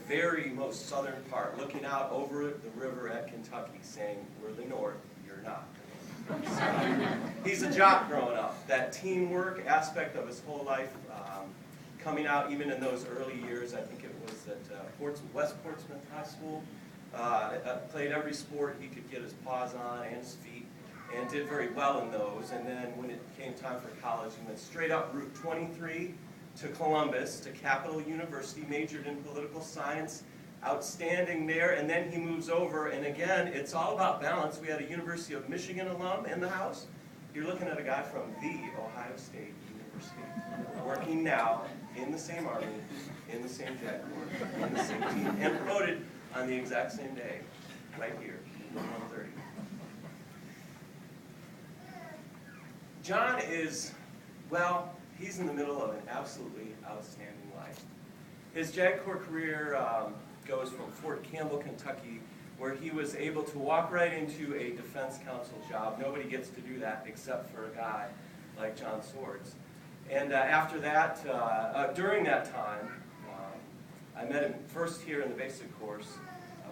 very most southern part, looking out over the river at Kentucky, saying, "We're the North, you're not." He's a jock growing up. That teamwork aspect of his whole life, coming out even in those early years. I think it was at West Portsmouth High School. Played every sport he could get his paws on and his feet, and did very well in those. And then when it came time for college, he went straight up Route 23 to Columbus, to Capital University, majored in political science, outstanding there, and then he moves over, and again, it's all about balance. We had a University of Michigan alum in the house. You're looking at a guy from the Ohio State University, working now in the same Army, in the same JAG Corps, in the same team, and promoted on the exact same day, right here, 130. John is, well, he's in the middle of an absolutely outstanding life. His JAG Corps career goes from Fort Campbell, Kentucky, where he was able to walk right into a defense counsel job. Nobody gets to do that except for a guy like John Swords. And after that, during that time, I met him first here in the basic course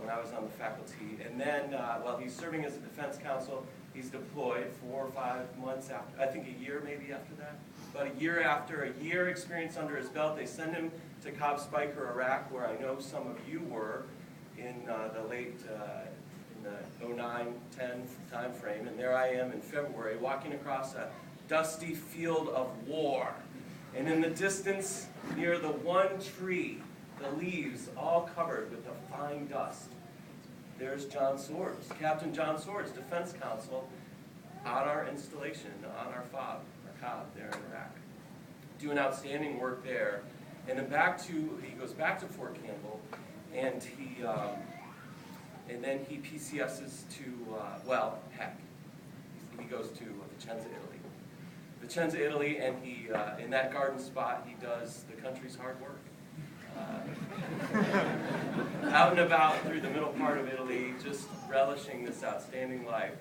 when I was on the faculty, and then while he's serving as a defense counsel, he's deployed 4 or 5 months after, I think a year maybe after that. About a year after, a year experience under his belt, they send him to Cobb Spiker, Iraq, where I know some of you were in the late, in the 09-10 time frame, and there I am in February walking across a dusty field of war, and in the distance, near the one tree, the leaves all covered with a fine dust, there's John Swords, Captain John Swords, defense counsel, on our installation, on our FOB, our COB there in Iraq, doing outstanding work there. And then he goes back to Fort Campbell, and then he PCSs to, he goes to Vicenza, Italy. Vicenza, Italy, and he, in that garden spot, he does the country's hard work. Out and about through the middle part of Italy, just relishing this outstanding life.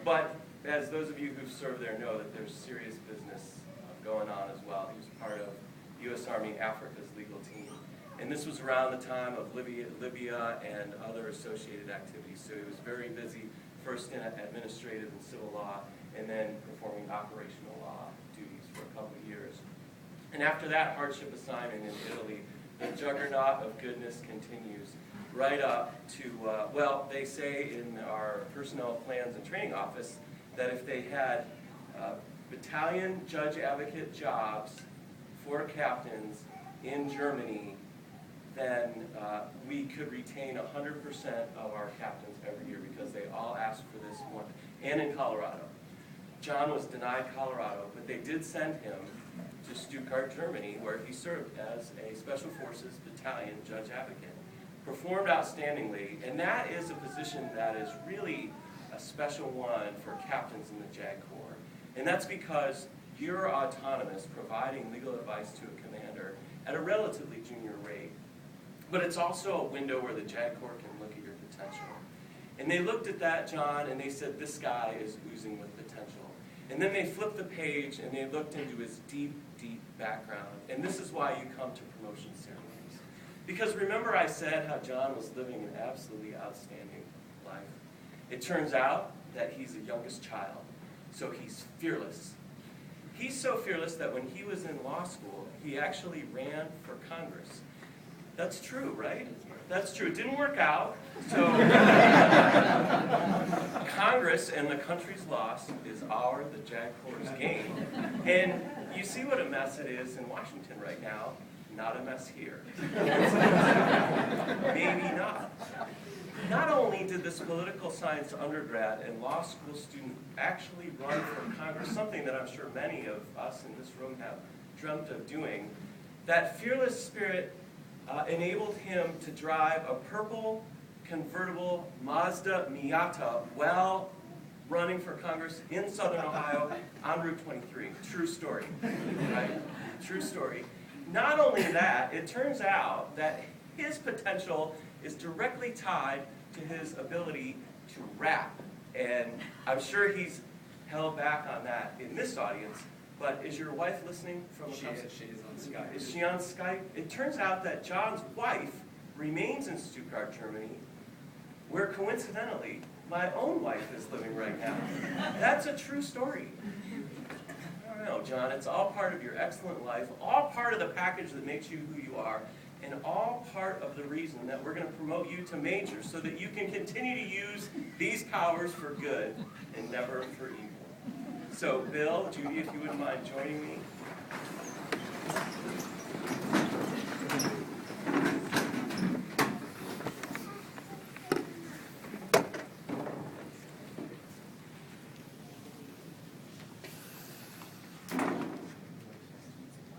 But as those of you who've served there know, that there's serious business going on as well. He was part of U.S. Army Africa's legal team. And this was around the time of Libya and other associated activities. So he was very busy, first in administrative and civil law, and then performing operational law duties for a couple of years. And after that hardship assignment in Italy, the juggernaut of goodness continues right up to, they say in our personnel plans and training office that if they had battalion judge advocate jobs for captains in Germany, then we could retain 100% of our captains every year because they all asked for this one. And in Colorado. John was denied Colorado, but they did send him to Stuttgart, Germany, where he served as a Special Forces Battalion Judge Advocate. Performed outstandingly, and that is a position that is really a special one for captains in the JAG Corps. And that's because you're autonomous, providing legal advice to a commander at a relatively junior rate. But it's also a window where the JAG Corps can look at your potential. And they looked at that, John, and they said, this guy is oozing with potential. And then they flipped the page and they looked into his deep, deep background. And this is why you come to promotion ceremonies. Because remember I said how John was living an absolutely outstanding life. It turns out that he's the youngest child, so he's fearless. He's so fearless that when he was in law school, he actually ran for Congress. That's true, right? That's true. It didn't work out. So Congress and the country's loss is the JAG Corps' gain. And you see what a mess it is in Washington right now. Not a mess here. Maybe not. Not only did this political science undergrad and law school student actually run for Congress, something that I'm sure many of us in this room have dreamt of doing, that fearless spirit enabled him to drive a purple convertible Mazda Miata while running for Congress in Southern Ohio on Route 23. True story, right? True story. Not only that, it turns out that his potential is directly tied to his ability to rap. And I'm sure he's held back on that in this audience. But is your wife listening from across? She is on Skype. Is she on Skype? It turns out that John's wife remains in Stuttgart, Germany, where coincidentally, my own wife is living right now. That's a true story. I don't know, John, it's all part of your excellent life, all part of the package that makes you who you are, and all part of the reason that we're going to promote you to major so that you can continue to use these powers for good and never for evil. So, Bill, Judy, if you wouldn't mind joining me.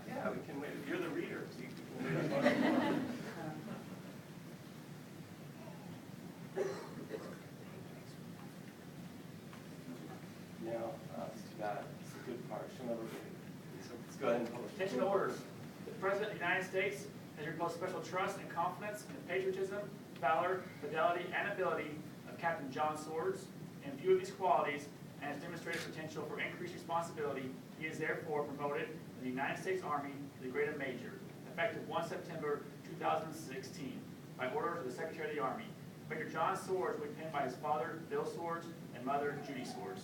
Yeah, we can wait. You're the reader. So you can wait. Now, it's too bad. It's a good part. She'll never read it. So let's go ahead and publish. Attention orders. The President of the United States has reposed special trust and confidence in the patriotism, valor, fidelity, and ability of Captain John Swords. In view of these qualities and his demonstrated potential for increased responsibility, he is therefore promoted in the United States Army to the grade of Major, effective 1 September 2016, by order of the Secretary of the Army. Major John Swords will be penned by his father, Bill Swords, and mother, Judy Swords.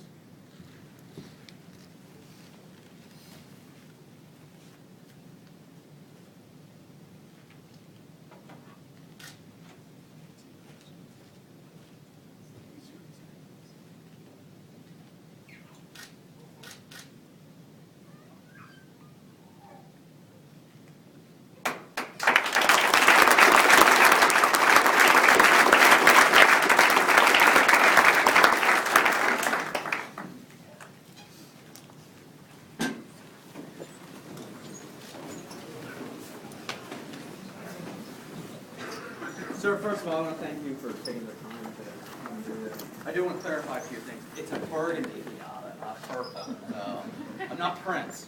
Sir, first of all, I want to thank you for taking the time to come do this. I do want to clarify a few things. It's a burgundy Miata, not purple. I'm not Prince.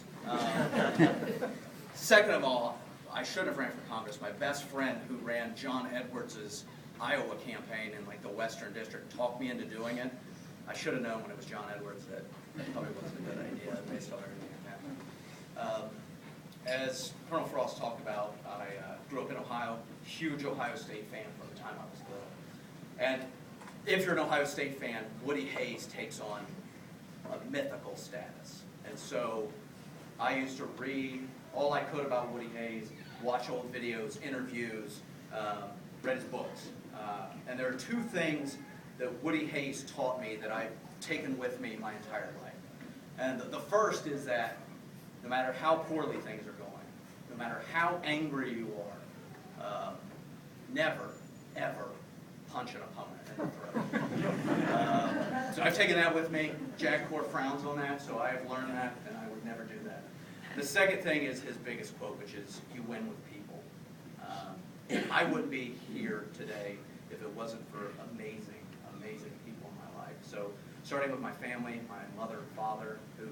Second of all, I should have ran for Congress. My best friend who ran John Edwards' Iowa campaign in like the Western District talked me into doing it. I should have known when it was John Edwards that probably wasn't a good idea based on everything that happened. As Colonel Frost talked about, I grew up in Ohio, huge Ohio State fan from the time I was little. And if you're an Ohio State fan, Woody Hayes takes on a mythical status. And so I used to read all I could about Woody Hayes, watch old videos, interviews, read his books. And there are two things that Woody Hayes taught me that I've taken with me my entire life. And the first is that no matter how poorly things are going, no matter how angry you are, never, ever punch an opponent in the throat. So I've taken that with me. JAG Corps frowns on that, so I have learned that, and I would never do that. The second thing is his biggest quote, which is, "You win with people." I wouldn't be here today if it wasn't for amazing, amazing people in my life. So starting with my family, my mother and father, who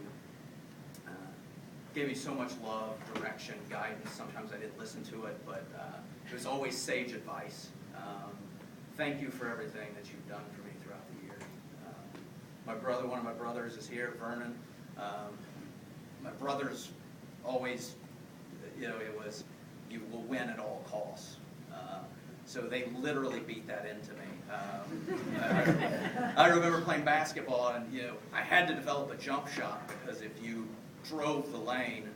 gave me so much love, direction, guidance. Sometimes I didn't listen to it, but it was always sage advice. Thank you for everything that you've done for me throughout the years. My brother, one of my brothers is here, Vernon. My brother's always, it was, you will win at all costs. So they literally beat that into me. I remember playing basketball, and I had to develop a jump shot because if you drove the lane,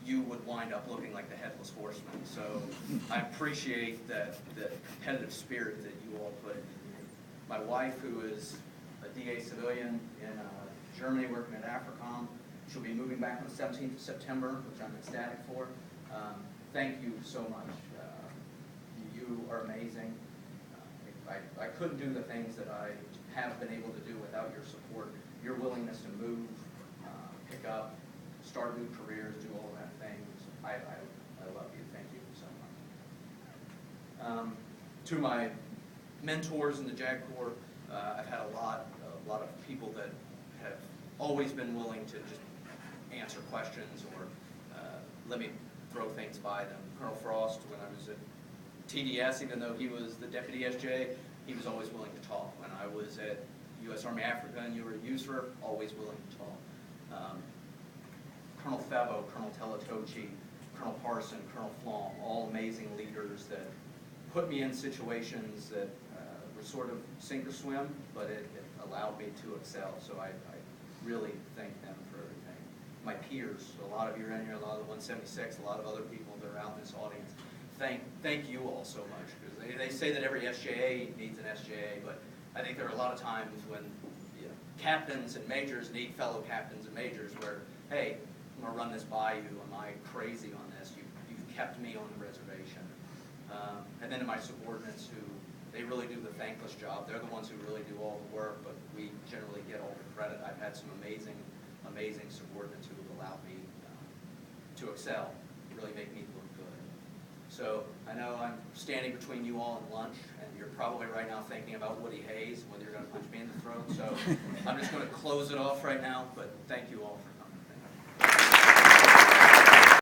you would wind up looking like the Headless Horseman. So I appreciate the competitive spirit that you all put into me. My wife, who is a DA civilian in Germany working at AFRICOM, she'll be moving back on the 17th of September, which I'm ecstatic for. Thank you so much. You are amazing. I couldn't do the things that I have been able to do without your support, your willingness to move, pick up, start new careers, do all that things. I love you. Thank you so much. To my mentors in the JAG Corps, I've had a lot of people that have always been willing to just answer questions or let me throw things by them. Colonel Frost, when I was at TDS, even though he was the deputy SJ, he was always willing to talk. When I was at U.S. Army Africa and you were at USRA, always willing to talk. Colonel Febo, Colonel Teletochi, Colonel Parson, Colonel Flom, all amazing leaders that put me in situations that were sort of sink or swim, but it allowed me to excel. So I really thank them for everything. My peers, a lot of you are in here, a lot of the 176, a lot of other people that are out in this audience, thank you all so much, because they say that every SJA needs an SJA, but I think there are a lot of times when captains and majors need fellow captains and majors where, hey, I'm going to run this by you. Am I crazy on this? You've kept me on the reservation. And then to my subordinates who, they really do the thankless job. They're the ones who really do all the work, but we generally get all the credit. I've had some amazing, amazing subordinates who have allowed me to excel, really make me look good. So I know I'm standing between you all and lunch, and you're probably right now thinking about Woody Hayes, whether you're going to punch me in the throat. So I'm just going to close it off right now, but thank you all for